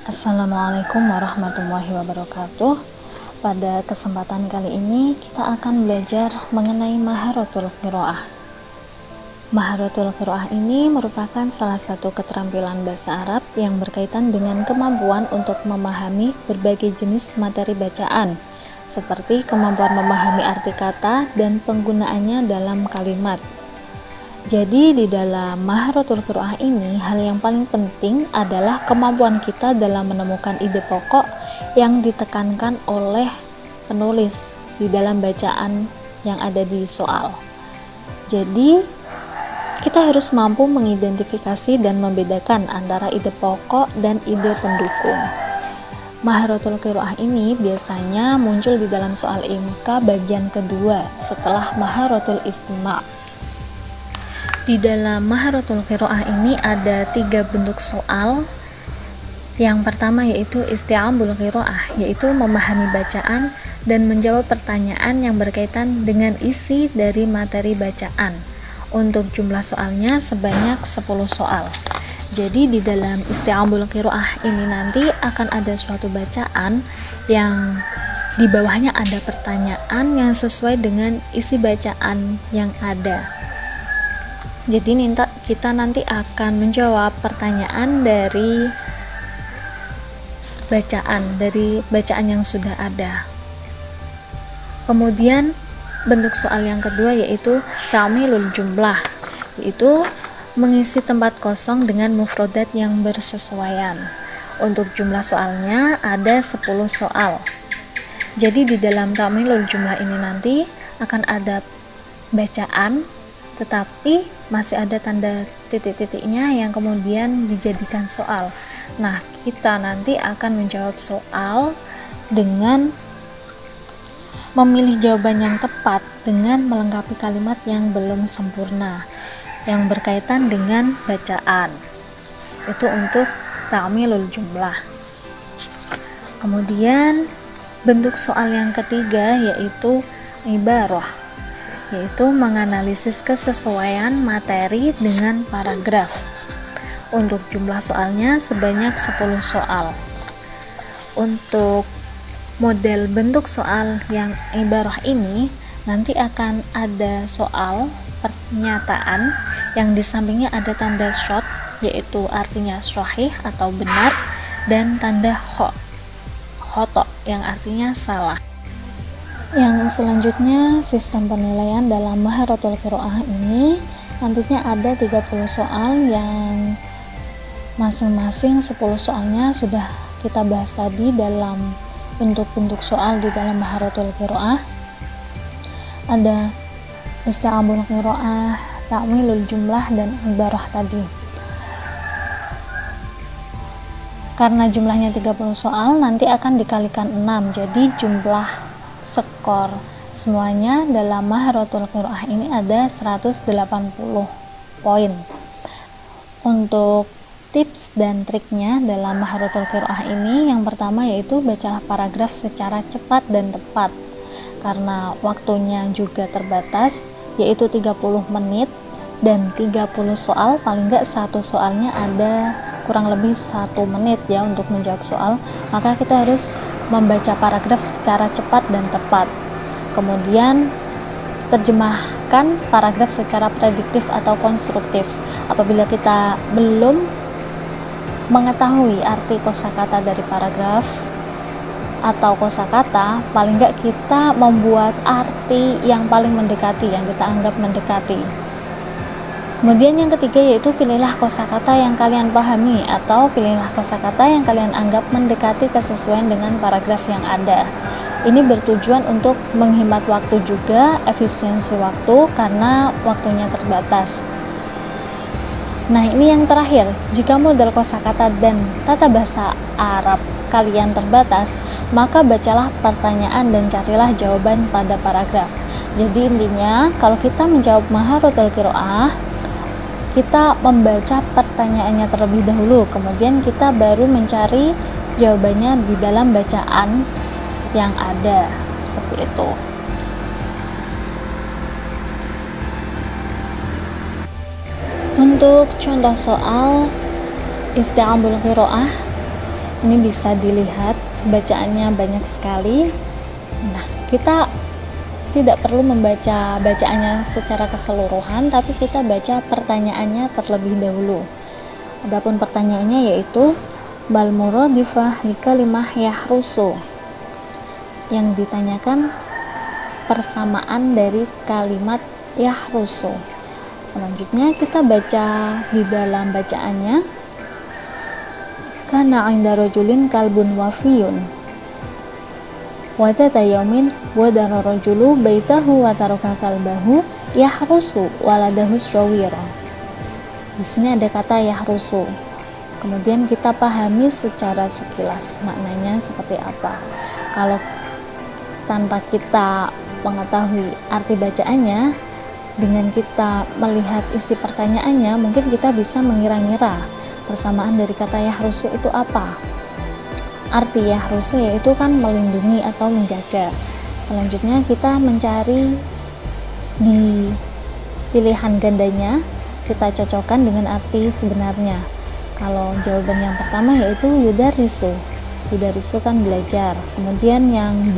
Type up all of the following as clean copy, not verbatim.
Assalamualaikum warahmatullahi wabarakatuh. Pada kesempatan kali ini kita akan belajar mengenai maharatul qiraah. Maharatul qiraah ini merupakan salah satu keterampilan bahasa Arab yang berkaitan dengan kemampuan untuk memahami berbagai jenis materi bacaan, seperti kemampuan memahami arti kata dan penggunaannya dalam kalimat. Jadi di dalam maharatul qiraah ini, hal yang paling penting adalah kemampuan kita dalam menemukan ide pokok yang ditekankan oleh penulis di dalam bacaan yang ada di soal. Jadi kita harus mampu mengidentifikasi dan membedakan antara ide pokok dan ide pendukung. Maharatul qiraah ini biasanya muncul di dalam soal IMK bagian kedua setelah maharatul istima'. Di dalam maharatul qiraah ini ada 3 bentuk soal. Yang pertama yaitu isti'abul qiraah, yaitu memahami bacaan dan menjawab pertanyaan yang berkaitan dengan isi dari materi bacaan. Untuk jumlah soalnya sebanyak 10 soal. Jadi di dalam isti'abul qiraah ini nanti akan ada suatu bacaan yang di bawahnya ada pertanyaan yang sesuai dengan isi bacaan yang ada. Jadi kita nanti akan menjawab pertanyaan dari bacaan yang sudah ada. Kemudian bentuk soal yang kedua yaitu ta'milul jumlah, yaitu mengisi tempat kosong dengan mufrodat yang bersesuaian. Untuk jumlah soalnya ada 10 soal. Jadi di dalam ta'milul jumlah ini nanti akan ada bacaan tetapi masih ada tanda titik-titiknya yang kemudian dijadikan soal. Nah, kita nanti akan menjawab soal dengan memilih jawaban yang tepat dengan melengkapi kalimat yang belum sempurna yang berkaitan dengan bacaan. Itu untuk ta'milul jumlah. Kemudian bentuk soal yang ketiga yaitu ibarah, yaitu menganalisis kesesuaian materi dengan paragraf. Untuk jumlah soalnya sebanyak 10 soal. Untuk model bentuk soal yang ibarah ini nanti akan ada soal pernyataan yang di sampingnya ada tanda short, yaitu artinya sahih atau benar, dan tanda khoto yang artinya salah. Yang selanjutnya, sistem penilaian dalam maharatul qiraah ini nantinya ada 30 soal yang masing-masing 10 soalnya sudah kita bahas tadi dalam bentuk-bentuk soal di dalam maharatul qiraah. Ada isti'abul qiraah, ta'milul jumlah, dan ibarah tadi. Karena jumlahnya 30 soal, nanti akan dikalikan 6, jadi jumlah skor semuanya dalam maharatul qiraah ini ada 180 poin. Untuk tips dan triknya dalam maharatul qiraah ini, yang pertama yaitu bacalah paragraf secara cepat dan tepat karena waktunya juga terbatas, yaitu 30 menit dan 30 soal, paling enggak satu soalnya ada kurang lebih 1 menit ya untuk menjawab soal, maka kita harus membaca paragraf secara cepat dan tepat. Kemudian terjemahkan paragraf secara prediktif atau konstruktif. Apabila kita belum mengetahui arti kosakata dari paragraf atau kosakata, paling enggak kita membuat arti yang paling mendekati, yang kita anggap mendekati. Kemudian yang ketiga yaitu pilihlah kosakata yang kalian pahami atau pilihlah kosakata yang kalian anggap mendekati kesesuaian dengan paragraf yang ada. Ini bertujuan untuk menghemat waktu juga, efisiensi waktu karena waktunya terbatas. Nah, ini yang terakhir, jika model kosakata dan tata bahasa Arab kalian terbatas, maka bacalah pertanyaan dan carilah jawaban pada paragraf. Jadi intinya, kalau kita menjawab maharatul qiraah, kita membaca pertanyaannya terlebih dahulu, kemudian kita baru mencari jawabannya di dalam bacaan yang ada, seperti itu. Untuk contoh soal isti'abul qiraah Ini bisa dilihat bacaannya banyak sekali. Nah, kita tidak perlu membaca bacaannya secara keseluruhan, tapi kita baca pertanyaannya terlebih dahulu. Adapun pertanyaannya yaitu bal muradifah li kalimah yahrusu. Yang ditanyakan persamaan dari kalimat yahrusu. Selanjutnya kita baca di dalam bacaannya, kana 'inda rajulin kalbun wafiyun wa dhata yaumin wadara rajulu baitahu wa taraka kalbahu yahrusu waladahu syawira. Di sini ada kata yahrusu. Kemudian kita pahami secara sekilas maknanya seperti apa. Kalau tanpa kita mengetahui arti bacaannya, dengan kita melihat isi pertanyaannya, mungkin kita bisa mengira-ngira persamaan dari kata yahrusu itu apa. Arti yahrusu yaitu kan melindungi atau menjaga. Selanjutnya kita mencari di pilihan gandanya, kita cocokkan dengan arti sebenarnya. Kalau jawaban yang pertama yaitu yudarisu. Yudarisu kan belajar. Kemudian yang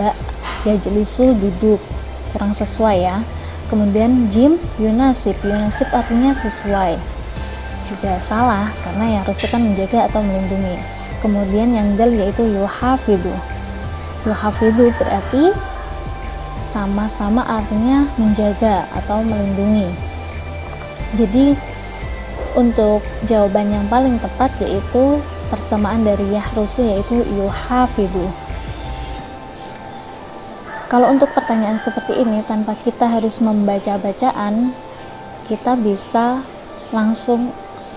yajlisu duduk, kurang sesuai ya. Kemudian jim yunasib. Yunasib artinya sesuai, juga salah karena yahrusu kan menjaga atau melindungi. Kemudian yang dal yaitu yuhafidu. Yuhafidu berarti sama-sama artinya menjaga atau melindungi. Jadi untuk jawaban yang paling tepat yaitu persamaan dari yahrusu yaitu yuhafidu. Kalau untuk pertanyaan seperti ini tanpa kita harus membaca bacaan, kita bisa langsung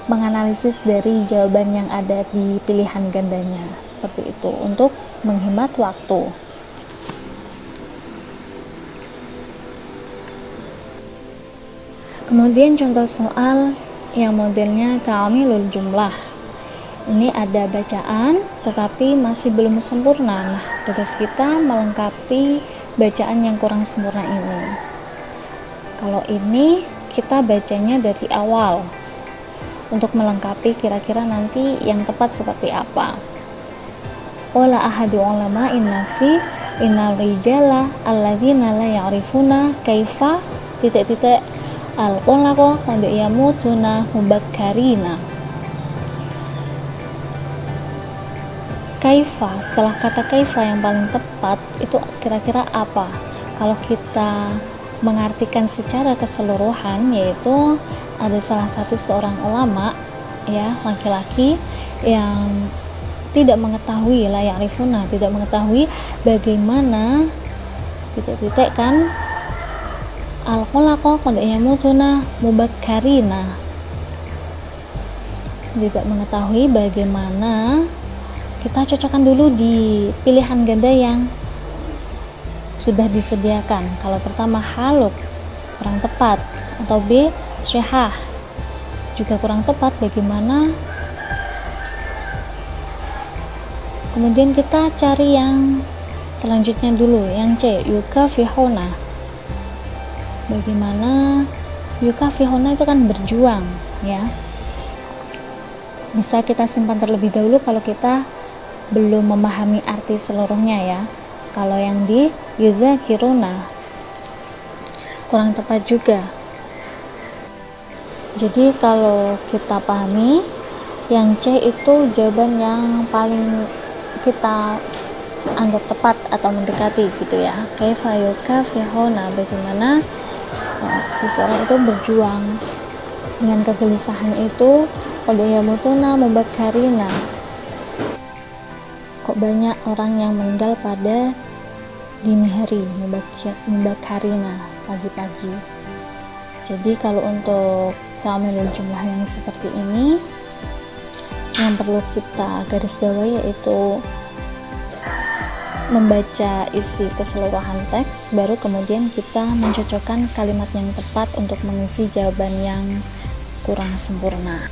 menganalisis dari jawaban yang ada di pilihan gandanya, seperti itu, untuk menghemat waktu. Kemudian contoh soal yang modelnya ta'amilul jumlah. Ini ada bacaan tetapi masih belum sempurna. Nah, tugas kita melengkapi bacaan yang kurang sempurna ini. Kalau ini kita bacanya dari awal untuk melengkapi kira-kira nanti yang tepat seperti apa. Wala ahadu ulama'in nafsi innal rijala alladzina la ya'rifuna kaifa al-qulaqa qad yamutuna mubakkarina. Kaifa, setelah kata kaifa yang paling tepat itu kira-kira apa? Kalau kita mengartikan secara keseluruhan, yaitu ada salah satu seorang ulama ya, laki-laki yang tidak mengetahui, la ya'rifuna, tidak mengetahui bagaimana kan al-qulaqa qad yamutuna mubakkarina, tidak mengetahui bagaimana. Kita cocokkan dulu di pilihan ganda yang sudah disediakan. Kalau pertama haluk, kurang tepat, atau B syahah, juga kurang tepat. Bagaimana? Kemudian kita cari yang selanjutnya dulu, yang C, yukafihuna. Bagaimana? Yukafihuna itu kan berjuang ya. Bisa kita simpan terlebih dahulu kalau kita belum memahami arti seluruhnya ya. Kalau yang di yudzakiruna kurang tepat juga. Jadi kalau kita pahami, yang C itu jawaban yang paling kita anggap tepat atau mendekati gitu ya. Kaifa yukafihuna, bagaimana seseorang itu berjuang dengan kegelisahan itu. Qad yamutuna mubakkarina, kok banyak orang yang meninggal pada dini hari, mubakkarina, pagi-pagi. Jadi kalau untuk ta'amilul jumlah yang seperti ini, yang perlu kita garis bawahi yaitu membaca isi keseluruhan teks, baru kemudian kita mencocokkan kalimat yang tepat untuk mengisi jawaban yang kurang sempurna.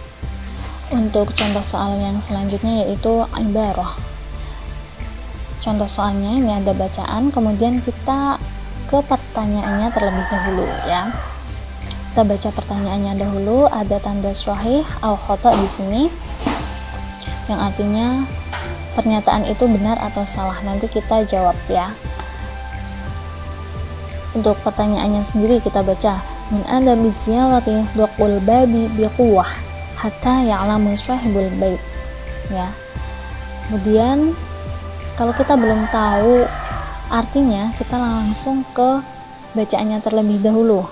Untuk contoh soal yang selanjutnya yaitu ibarah. Contoh soalnya ini ada bacaan, kemudian kita ke pertanyaannya terlebih dahulu ya. Kita baca pertanyaannya dahulu, ada tanda sahih atau khata di sini, yang artinya pernyataan itu benar atau salah. Nanti kita jawab ya. Untuk pertanyaannya sendiri kita baca, min adabi ziyarati duqul babi biquwwah hatta ya'lamu sahibul bait. Ya. Kemudian kalau kita belum tahu artinya, kita langsung ke bacaannya terlebih dahulu.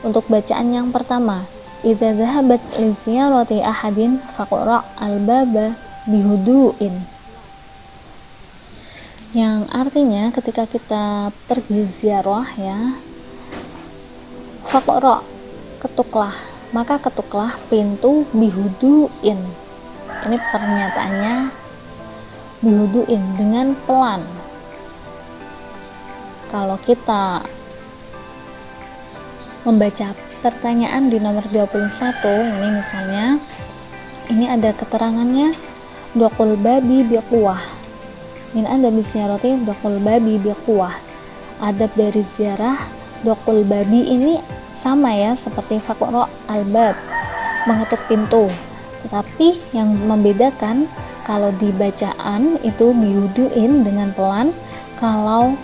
Untuk bacaan yang pertama, idza dhahabat li ziyarati ahadin faqra al-baba bihudu'in. Yang artinya ketika kita pergi ziarah ya, faqra, ketuklah, maka ketuklah pintu bihudu'in. Ini pernyataannya bihudu'in, dengan pelan. Kalau kita membaca pertanyaan di nomor 21 ini misalnya, ini ada keterangannya duqul babi biquwwah. Min adabi ziyarati duqul babi biquwwah. Adab dari ziarah duqul babi ini sama ya seperti faqra al-bab, mengetuk pintu. Tetapi yang membedakan, kalau di bacaan itu bihuduin dengan pelan, kalau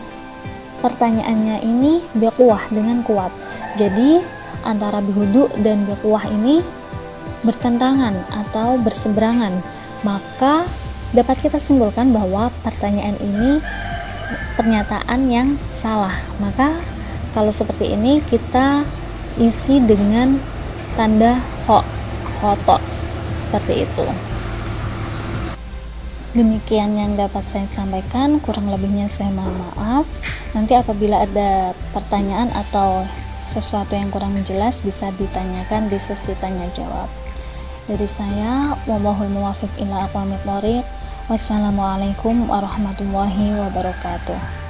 pertanyaannya ini biquwwah dengan kuat. Jadi antara bihudu dan biquwwah ini bertentangan atau berseberangan, maka dapat kita simpulkan bahwa pertanyaan ini pernyataan yang salah. Maka kalau seperti ini kita isi dengan tanda khoto seperti itu. Demikian yang dapat saya sampaikan, kurang lebihnya saya mohon maaf. Nanti apabila ada pertanyaan atau sesuatu yang kurang jelas bisa ditanyakan di sesi tanya jawab. Dari saya, wallahul muwaffiq ila aqwamit thoriq. Wassalamualaikum warahmatullahi wabarakatuh.